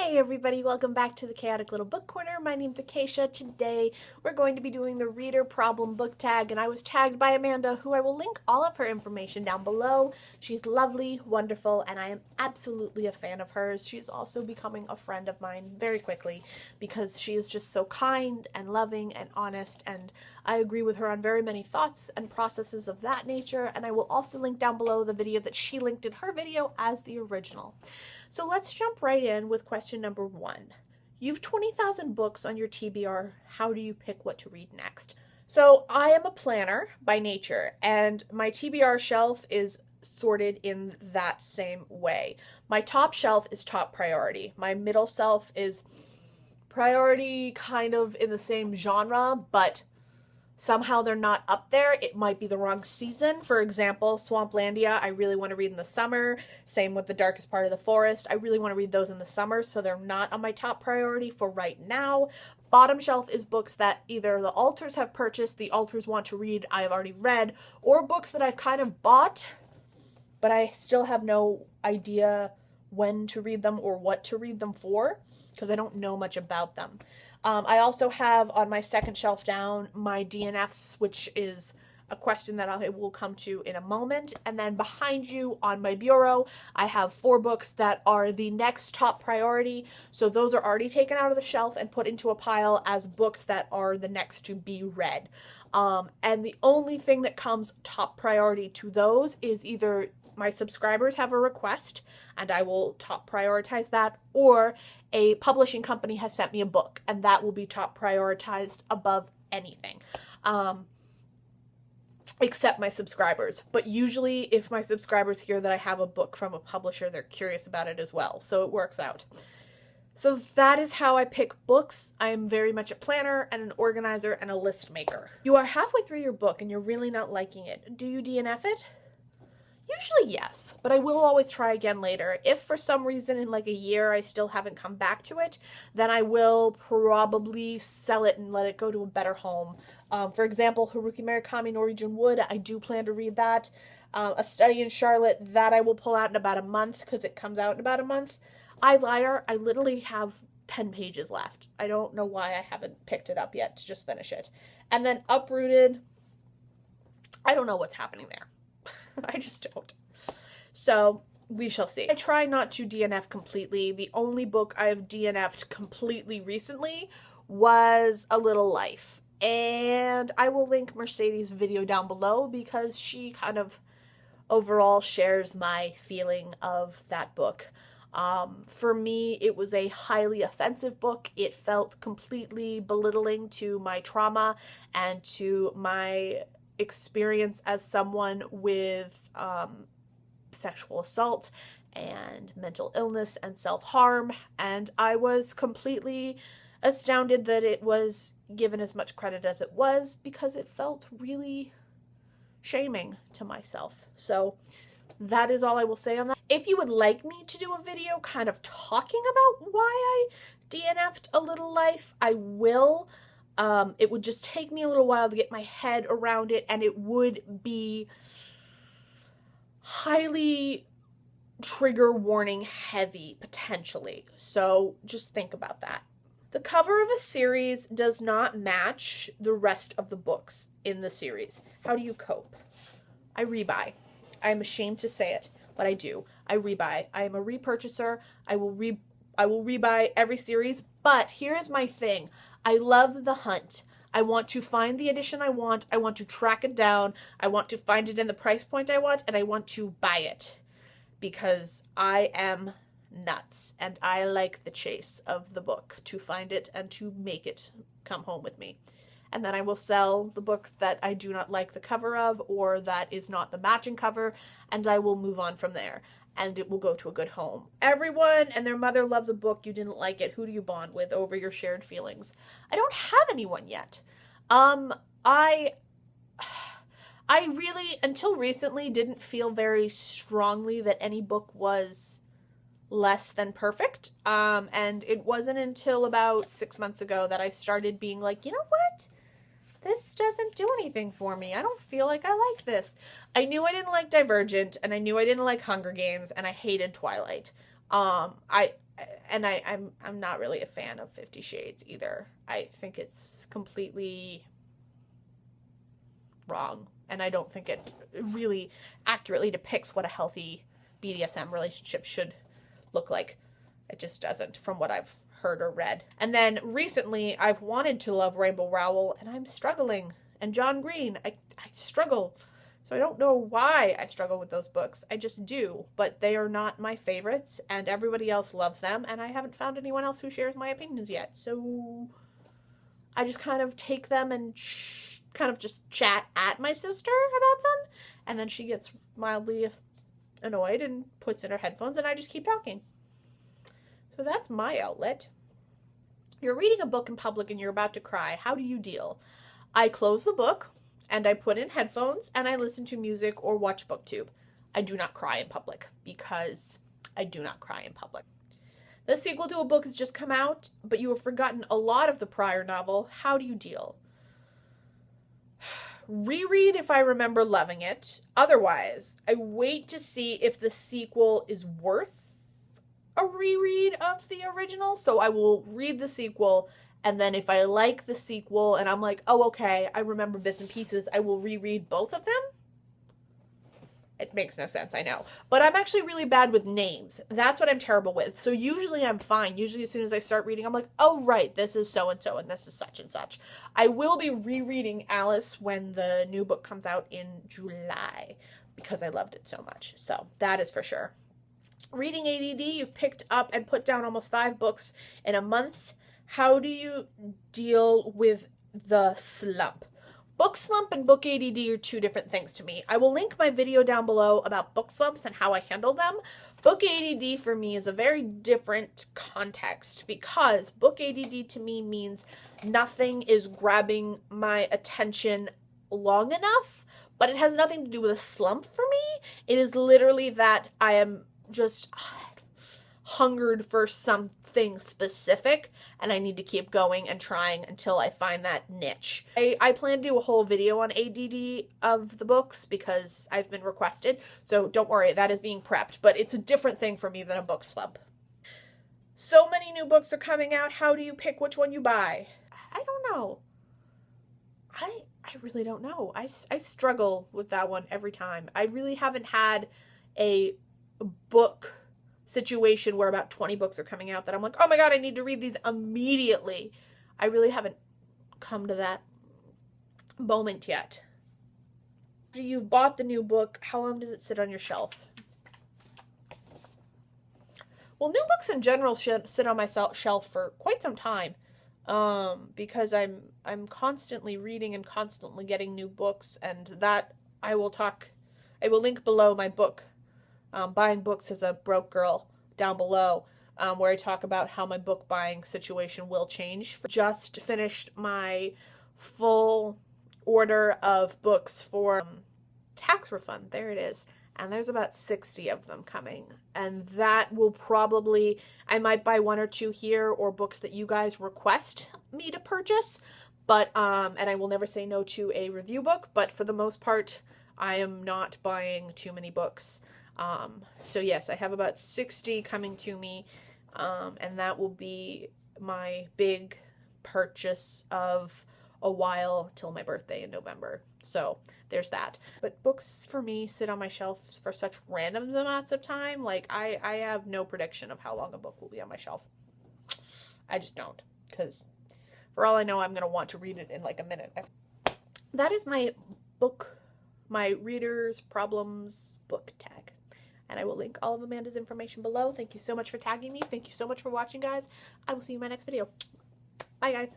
Hey everybody, welcome back to the Chaotic Little Book Corner. My name's Acacia. Today we're going to be doing the Reader Problem Book Tag, and I was tagged by Amanda, who I will link all of her information down below. She's lovely, wonderful, and I am absolutely a fan of hers. She's also becoming a friend of mine very quickly because she is just so kind and loving and honest, and I agree with her on very many thoughts and processes of that nature, and I will also link down below the video that she linked in her video as the original. So let's jump right in with question number 1. You've 20,000 books on your TBR. How do you pick what to read next? So I am a planner by nature, and my TBR shelf is sorted in that same way. My top shelf is top priority. My middle shelf is priority kind of in the same genre, but somehow they're not up there. It might be the wrong season. For example, Swamplandia, I really want to read in the summer. Same with The Darkest Part of the Forest. I really want to read those in the summer, so they're not on my top priority for right now. Bottom shelf is books that either the alters have purchased, the alters want to read, I have already read, or books that I've kind of bought, but I still have no idea when to read them or what to read them for, because I don't know much about them. I also have on my second shelf down my DNFs, which is a question that I will come to in a moment. And then behind you on my bureau, I have 4 books that are the next top priority. So those are already taken out of the shelf and put into a pile as books that are the next to be read. And the only thing that comes top priority to those is either my subscribers have a request and I will top prioritize that, or a publishing company has sent me a book and that will be top prioritized above anything. Except my subscribers. But usually if my subscribers hear that I have a book from a publisher, they're curious about it as well. So it works out. So that is how I pick books. I am very much a planner and an organizer and a list maker. You are halfway through your book and you're really not liking it. Do you DNF it? Usually yes, but I will always try again later. If for some reason in like a year I still haven't come back to it, then I will probably sell it and let it go to a better home. For example, Haruki Murakami, Norwegian Wood, I do plan to read that. A Study in Charlotte, that I will pull out in about a month because it comes out in about a month. I Liar, I literally have 10 pages left. I don't know why I haven't picked it up yet to just finish it. And then Uprooted, I don't know what's happening there. I just don't. So we shall see. I try not to DNF completely. The only book I have DNF'd completely recently was A Little Life. And I will link Mercedes' video down below because she kind of overall shares my feeling of that book. For me, it was a highly offensive book. It felt completely belittling to my trauma and to my experience as someone with sexual assault and mental illness and self-harm, and I was completely astounded that it was given as much credit as it was because it felt really shaming to myself. So that is all I will say on that. If you would like me to do a video kind of talking about why I DNF'd A Little Life, I will. It would just take me a little while to get my head around it, and it would be highly trigger warning heavy, potentially. So just think about that. The cover of a series does not match the rest of the books in the series. How do you cope? I rebuy. I'm ashamed to say it, but I do. I rebuy. I am a repurchaser. I will rebuy every series, but here's my thing. I love the hunt. I want to find the edition I want to track it down, I want to find it in the price point I want, and I want to buy it. Because I am nuts, and I like the chase of the book, to find it and to make it come home with me. And then I will sell the book that I do not like the cover of, or that is not the matching cover, and I will move on from there. And it will go to a good home. Everyone and their mother loves a book, you didn't like it. Who do you bond with over your shared feelings? I don't have anyone yet. I really, until recently, didn't feel very strongly that any book was less than perfect. And it wasn't until about 6 months ago that I started being like, you know what? This doesn't do anything for me. I don't feel like I like this. I knew I didn't like Divergent, and I knew I didn't like Hunger Games, and I hated Twilight. I'm not really a fan of 50 Shades either. I think it's completely wrong, and I don't think it really accurately depicts what a healthy BDSM relationship should look like. It just doesn't, from what I've heard or read. And then recently, I've wanted to love Rainbow Rowell, and I'm struggling. And John Green, I struggle. So I don't know why I struggle with those books. I just do, but they are not my favorites, and everybody else loves them, and I haven't found anyone else who shares my opinions yet. So I just kind of take them and kind of just chat at my sister about them, and then she gets mildly annoyed and puts in her headphones, and I just keep talking. So that's my outlet. You're reading a book in public and you're about to cry. How do you deal? I close the book and I put in headphones and I listen to music or watch BookTube. I do not cry in public because I do not cry in public. The sequel to a book has just come out, but you have forgotten a lot of the prior novel. How do you deal? Reread if I remember loving it. Otherwise, I wait to see if the sequel is worth a reread of the original. So I will read the sequel, and then if I like the sequel and I'm like, oh, okay, I remember bits and pieces, I will reread both of them. It makes no sense, I know. But I'm actually really bad with names. That's what I'm terrible with. So usually I'm fine. Usually as soon as I start reading, I'm like, oh, right, this is so-and-so and this is such and such. I will be rereading Alice when the new book comes out in July because I loved it so much. So that is for sure. Reading ADD, you've picked up and put down almost 5 books in a month. How do you deal with the slump? Book slump and book ADD are 2 different things to me. I will link my video down below about book slumps and how I handle them. Book ADD for me is a very different context because book ADD to me means nothing is grabbing my attention long enough, but it has nothing to do with a slump for me. It is literally that I am just hungered for something specific and I need to keep going and trying until I find that niche. I plan to do a whole video on ADD of the books because I've been requested, so don't worry, that is being prepped, but it's a different thing for me than a book slump. So many new books are coming out. How do you pick which one you buy? I don't know. I really don't know. I struggle with that one every time. I really haven't had a book situation where about 20 books are coming out that I'm like, oh my god, I need to read these immediately. I really haven't come to that moment yet. After you've bought the new book, how long does it sit on your shelf? Well, new books in general should sit on my shelf for quite some time, because I'm constantly reading and constantly getting new books, and that I will link below my book, Buying Books as a Broke Girl, down below, where I talk about how my book buying situation will change. Just finished my full order of books for tax refund. There it is. And there's about 60 of them coming. And that will probably, I might buy 1 or 2 here, or books that you guys request me to purchase. But, and I will never say no to a review book, but for the most part, I am not buying too many books. So yes, I have about 60 coming to me, and that will be my big purchase of a while till my birthday in November. So there's that. But books for me sit on my shelf for such random amounts of time. Like I have no prediction of how long a book will be on my shelf. I just don't, because for all I know, I'm going to want to read it in like a minute. That is my book, my Reader's Problems book tag. And I will link all of Amanda's information below. Thank you so much for tagging me. Thank you so much for watching, guys. I will see you in my next video. Bye, guys.